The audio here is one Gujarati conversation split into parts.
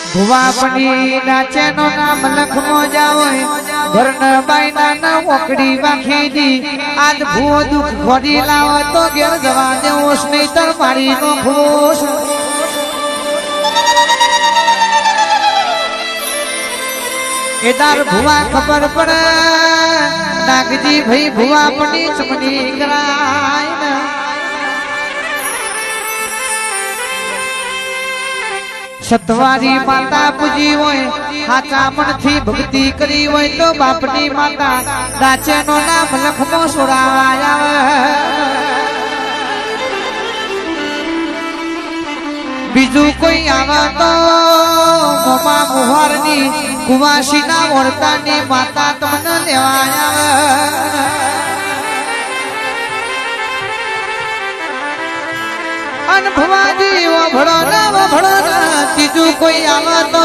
ભુવાપણી નાચે નો નામ લખમો જાવ ઘરના બાયના ના ઓકડી વાખીજી આજ ભૂવો દુઃખ ઘોડી લાવો તો ઘેર જવા દેવો સ્નેતર મારી નો ખોશ કેદાર ભુવા ખબર પડે નાગજી ભાઈ ભુવાપણી ચમની કરાય સતવારી માતા પૂજી હોય હાચા મનથી ભક્તિ કરી હોય તો બાપની માતા નાચે નો નામ લખમો સોરાયા બીજું કોઈ આવે તો મોમા મુહારની કુવાસીના ઓરતાની માતા તમને લેવાયા ભવાજી વભળો ના ત્રીજું કોઈ આવે તો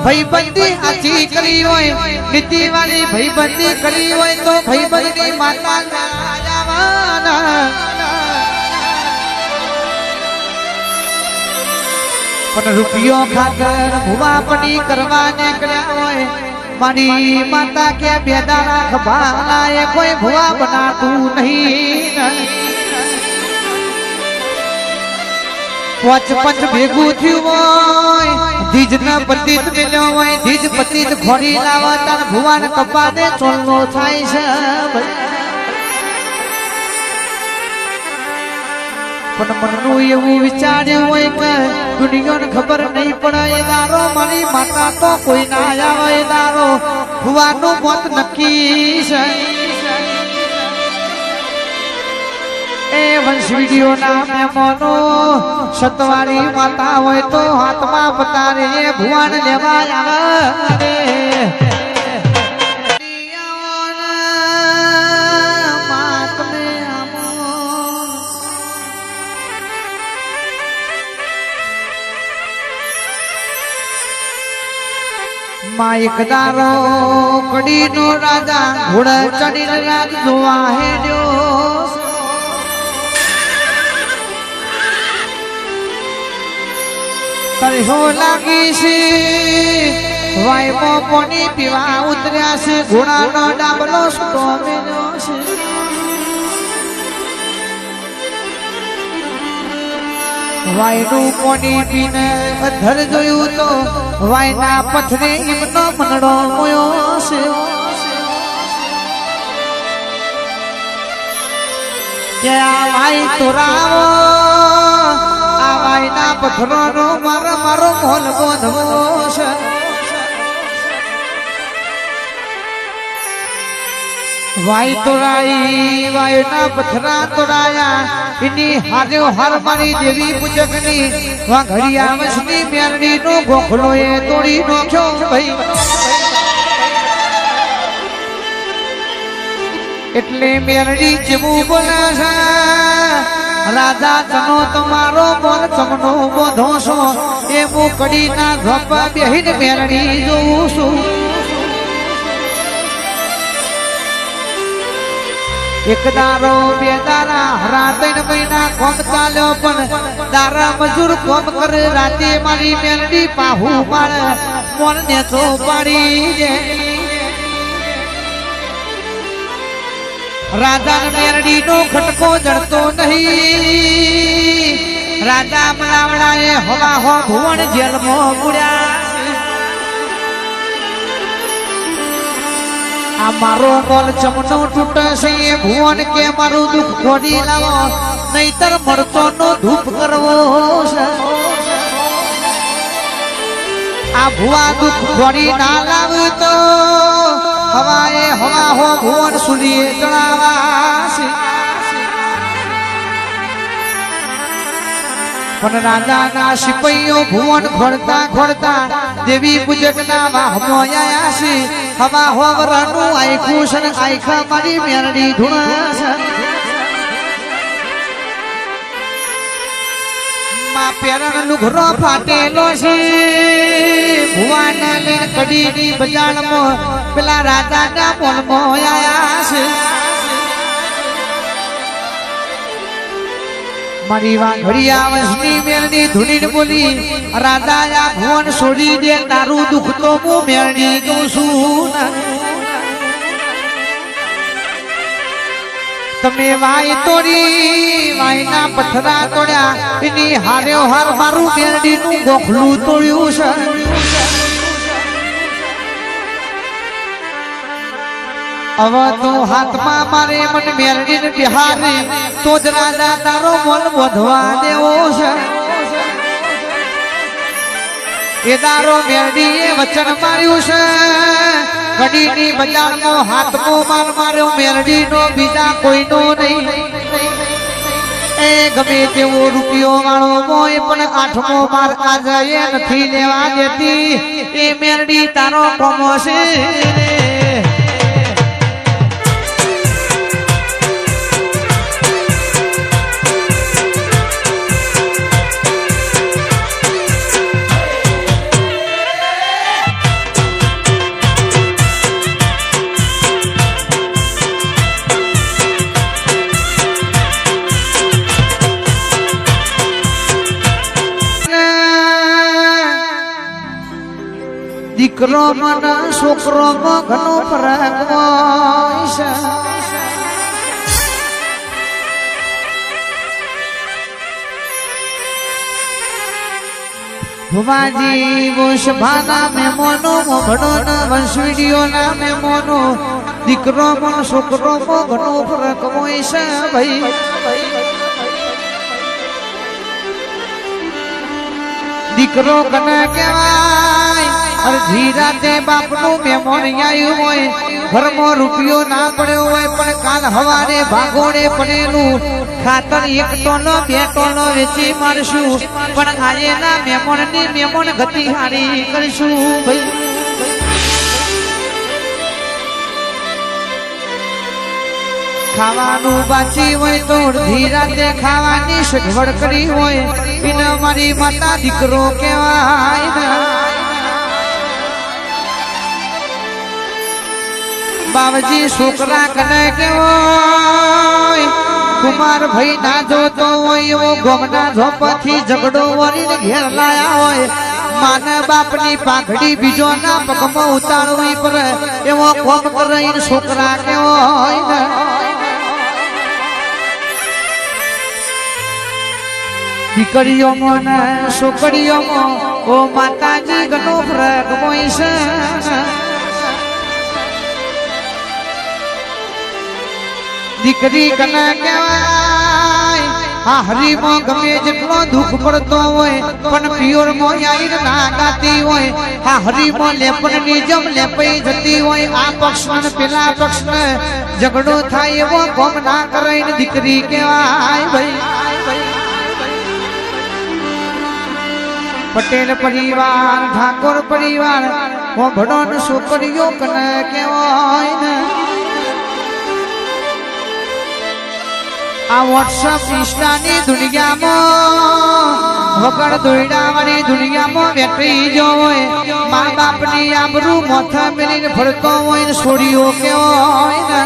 ભાઈબંધી આછી કરી હોય નીતિ વાળી ભાઈબંધી કરી હોય તો ભાઈબંધી માતા પણ રૂપિયો ખાતર ભુવાપણી કરવા નીકળ્યા હોય મારી માતા કે બેદાના ખભા એ કોઈ ભુવા બનાતું નહીં પંચ ભેગું થયું હોય ધીજ ના પતિત મેલ્યો હોય ધીજ પતિત ઘોડી લાવા તાર ભુવાન કપાને ચોલનો થાય છે પણ મનનું એવું વિચાર્યું હોય કે દુનિયાને ખબર નહીં પડે એ દારો મારી માતા તો કોઈ ના આવે એ દારો ભુવાનું મોત નક્કી છે એ વંશ વિડીયો ના મહેમાનો સતવારી માતા હોય તો હાથમાં પતારે ભુવાન લેવા આવે માયક દારો કડી નો રાજા ઘોડા ચડીને રાજ જોવા હેડ્યો તરહો લાગી છે વાયમો પોની પીવા ઉતર્યા છે ઘોડાનો ડાબલો સુતો મેલ્યો છે વાયનું પોની પીને અધર જોયું તો વાયના પથરે એમનો મનડો મોયો છે કે આ વાય તોરાવો વાયના પથરોનો મારો મોલ બોધવો છે વાય તોરાઈ વાયના પથરા તોરાયા એની હાર્યો હાર મારી દેવી પૂજકની વાઘડિયા વસની મેરડી નો ગોખલો એ તોડી નાખ્યો ભાઈ એટલે મેરડી જેવું બોલે છે રાજા ચનો તમારો બોલ ચમનો બોધો છો એ હું કડી ના ધોપા બેહીને મેરડી જોઉં છું એક દારો બે દારા હરા 3 મહિના કોમ ચાલ્યો પણ દારા મજૂર કોમ કરે રાતે મારી મેરડી પાહુ મારે મોર ને તો પાડી દે રાજા મેરડી નો ખટકો જડતો નહીં રાજા મલાવડા એ હવા હો ભુવન જેલમાં પૂર્યા આ મારો બોલ ચમનો તૂટે છે એ ભુવન કે મારું દુઃખ ખોડી લાવો નહીતર મરતો નો ધૂપ કરવો છે આ ભુવા દુઃખ ખોડી ના લાવતો હવાએ હવા હો ભુવન સુલીએ જણાવાશે પણ રાજાના સિપાઈઓ ભુવન ખોડતા ખોડતા દેવી પૂજક ના વાહમાં આયા છે હવા હોવરાનું આખું છે આખા મારી મેરડી ધૂણા છે માં પેરણ લુઘરો ફાટેલો છે ભુવાના લઈને કડીની બજારમાં પેલા રાજાના મોલમાં આયા છે મારી વાઘડિયા વંશની મેળની ધૂની બોલી રાજા આ ભુવન છોડી દે તારું દુઃખ તો હું મેળની કહું છું તમે વાય તોડી વાયના પથરા તોડ્યા એની હાર્યો હાર મારું મેરડીનું ગોખલું તોડ્યું છે હવે તો હાથમાં મારે મન મેરડીને બિહારે તો જ રાજા તારો મોલ વધવા દેવો છે એ દારો મેરડીએ વચન માર્યું છે ઘડીની બજારનો હાથમો માર માર્યો મેરડીનો બીજા કોઈનો નહીં એ ગમે તેવો રૂપિયો વાળો મોય પણ આઠમો માર આજે નથી લેવા દેતી એ મેરડી તારો કોમો છે દીકરો મન છોકરો ઘણો ફરક હોય છે ભુવાજી વંશભાના મેમોનો મોભડો ના વંશવીડીઓ ના મેમોનો દીકરો મન છોકરો ઘણો ફરક હોય છે ભાઈ દીકરો કને કહેવાય અડધી રાતે બાપનું મેમોન આવ્યું હોય ઘરમાં રૂપિયો ના પડ્યો હોય પણ કાલ હવારે ભાગોડે પડેલું ખાતર 1 ટોનો 2 ટોનો વેચી મારશું પણ આજે ના મેમોનની મેમોન ગતિ હારી કરીશું ભાઈ ખાવાનું બાચી હોય તો અડધી રાતે ખાવાની સગવડ કરી હોય એના મારી માતા દીકરો કહેવાય બાવજી છોકરા કને કેવોય કુમાર ભાઈ ના જોતો હોય એવો ગોમના ઝોપથી ઝઘડો વળીને ઘેર લાયા હોય માને બાપની પાઘડી બીજો ના પગમાં ઉતારવી પડે એવો કોમ કરીને છોકરા કેવોય દીકરીઓમાં ને છોકરીઓમાં ઓ માતાજી ઘણો ફરક હોય છે દીકરી કને કહેવાય આ હરીમાં ગમે જેટલો દુઃખ પડતો હોય પણ પિયોરમાં આવીને ના ગાતી હોય આ હરીમાં લેપનની જેમ લેપાઈ જતી હોય આ પક્ષને પેલા પક્ષને ઝઘડો થાય એવો કોમ ના કરાઈને દીકરી કહેવાય ભાઈ પટેલ પરિવાર ઠાકોર પરિવાર મોભડો ને છોકરીઓ કને કહેવાય ને આ વોટ્સઅપ ઇન્સ્ટાની દુનિયામાં વગર દોયડાવાળી દુનિયામાં વેઠી જો હોય મા બાપની આબરૂ મોથા મેલીને ફરતો હોય ને છોડીઓ કેવો હોય ને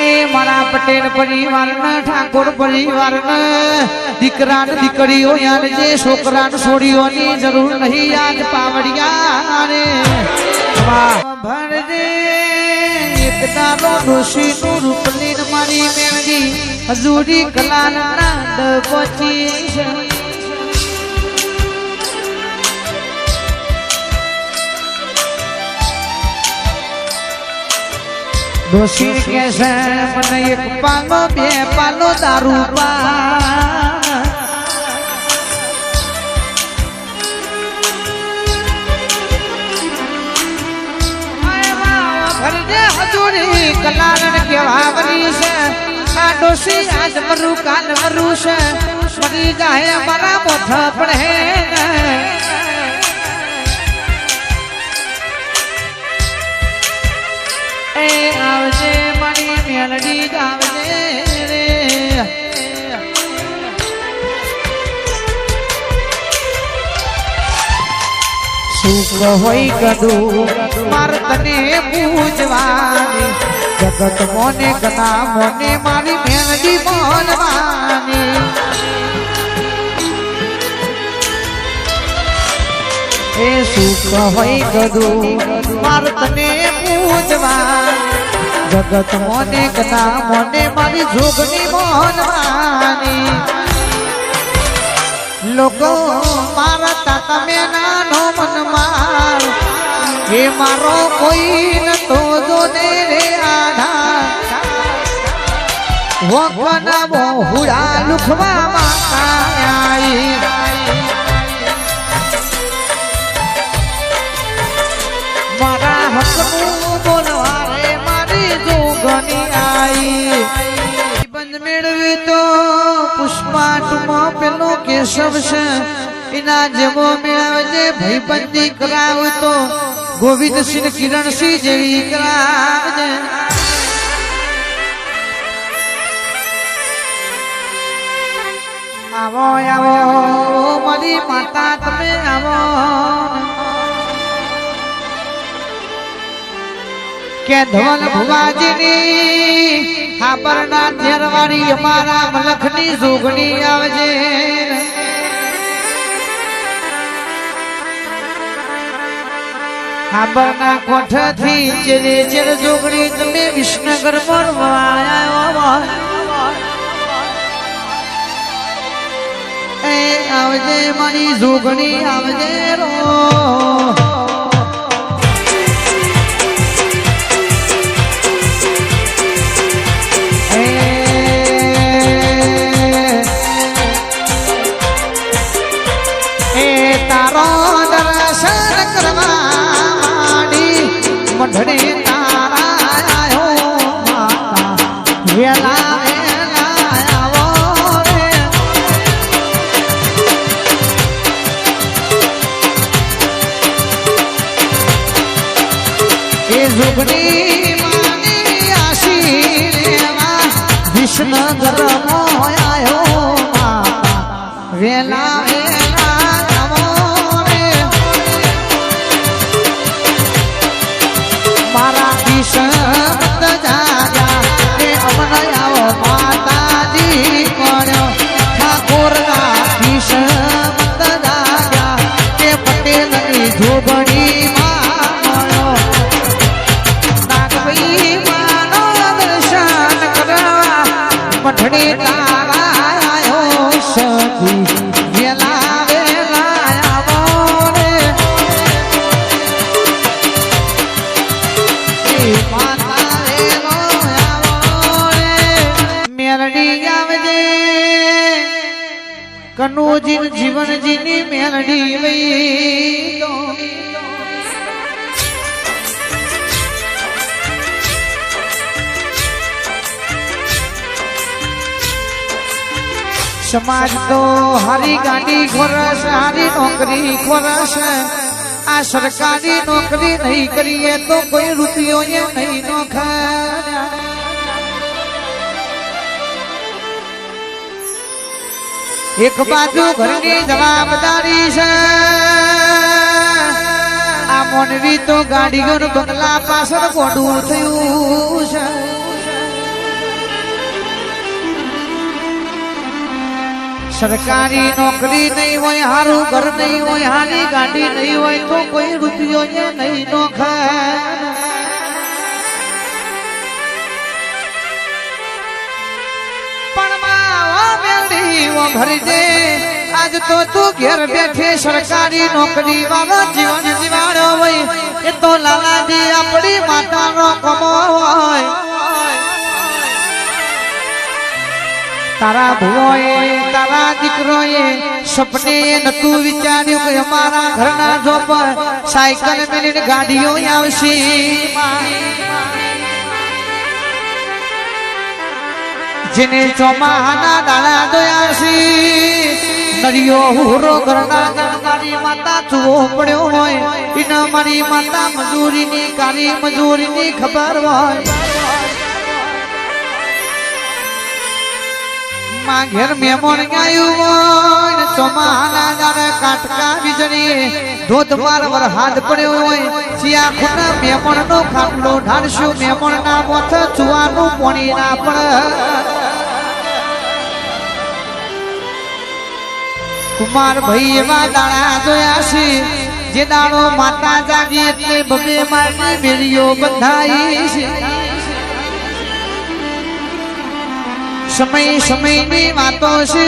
એ મારા પટેલ પરિવારના ઠાકોર પરિવારના દીકરા ને દીકરીઓ યાર જે છોકરા ને છોડીઓની જરૂર નહીં આજ પાવડિયા રે ભરજે એકદારો ડોશી નું રૂપલીન મારી મેળવી હજુરી કલાલ નાદ પહોંચી છે ડોશી કે છે મને 1 પાલો 2 પાલો દારૂ પા કલારણ કેવાવરી છે આ ડોશી આજ મરું કાલ મરું છે મરી જાય મારા મોઠા પડે એ આવજે મારી મેલડી આવજે રે સુખ હોય કદું માર તને પૂજવાની જગત મોને ગના મોને મારી મેલડી મોનવાની એ સુખ હોય ગદું માર તને પૂજવા જગત મોને ગના મોને મારી જોગની મોનવાની લોકો મારા તમે નાનો મન માર એ મારો કોઈ નતો જોને રે આધા વખના હુડા લુખવા માતાઈ મારા હકનું બોલવા રે મારી જોગની આઈ બંધ મેળવી તો પુષ્પાટમાં પેલો કેશવ છે એના જેવો મેળવજે ભાઈબંધી કરાવ તો ગોવિંદસિંહ કિરણસિંહ જેવી કરાવજે આવો આવો મારી માતા તમે આવો કે ધવલ ભુવાજીની હાપરના તેરવાળી અમારા મલખની જોગણી આવજે હાબરના કોઠથી ચેરે ચેર જોગણી તમે વિસનગર મળવા એ આવજે મારી જોગણી આવજે રો મંડળી તારા આયો માતા વેલા વેલા આવો રે એ જોગણી માની આશી રેવા વિષ્ણુગર મોયાયો માતા વેલા શબ્દ જાજા એ અમનાયો માતાજી કર્યો ઠાકોરના શબ્દ જાજા કે પટેલની જોગણી મળ્યો નાગભાઈ માનો દર્શન કરવા મઠડી તારા આયો સતી વેલા વેલા આવો રે કનુજી જીવનજીની મેલડી વઈ તો સમાજ તો હારી ગાડી ખોરસ હારી નોકરી ખોરસ આ સરકારી નોકરી નહીં કરીએ તો કોઈ રૂપિયો નહીં નોખા એક બાજુ ઘરની જવાબદારી છે આ મોનવી તો ગાડીઓ બંગલા પાછળ ગોડું થયું છે સરકારી નોકરી નહીં હોય હારું ઘર નહીં હોય હારી ગાડી નહીં હોય તો કોઈ રૂપિયો નહીં નોખા ભરજે આજ તો તું ઘેર બેઠે સરકારી નોકરી વાળો જીવન જીવાડો હોય એ તો લાલાજી આપણી માતાનો કમો હોય તારા ભુવોએ તારા દીકરોએ સપને નતું વિચાર્યું કે અમારા ઘરના ઝોપર સાયકલ મેલીને ગાડીઓ આવશે જેને ચોમાહાના દાણા દોયા છે નરિયો હુરો ઘરના મારી માતા ચૂવો પડ્યો હોય એના મારી માતા મજૂરીની કાળી મજૂરીની ખબર હોય માં ઘેર મહેમાન ગાયું હોય ચોમાહાના દાણા કાટકા બીજ જણીએ ધોધમાર વરસાદ પડ્યો હોય સિયા ખૂણા મેમણનો ખાટલો ઢાળશું મેમણના મોથ ચુવાનું પાણી ના પડે કુમાર ભાઈ એવા દાડા જોયા છે જે દાડો માતા જાગી એટલે બબે મારની બેરીઓ બંધાઈ છે સમય સમયની વાતો છે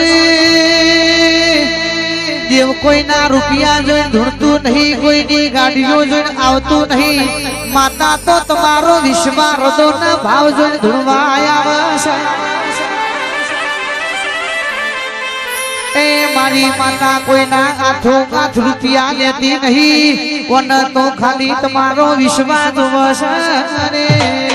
દેવ કોઈના રૂપિયા જોઈને ધૂળતું નહીં કોઈની ગાડીઓ જોઈને આવતું નહીં માતા તો તમારો વિશ્વા હૃદયના ભાવ જોઈને ધૂળવા આવે છે એ મારી માતા કોઈના હાથો હાથ રૂપિયા લેતી નહીં કોને તો ખાલી તમારો વિશ્વાસ વસે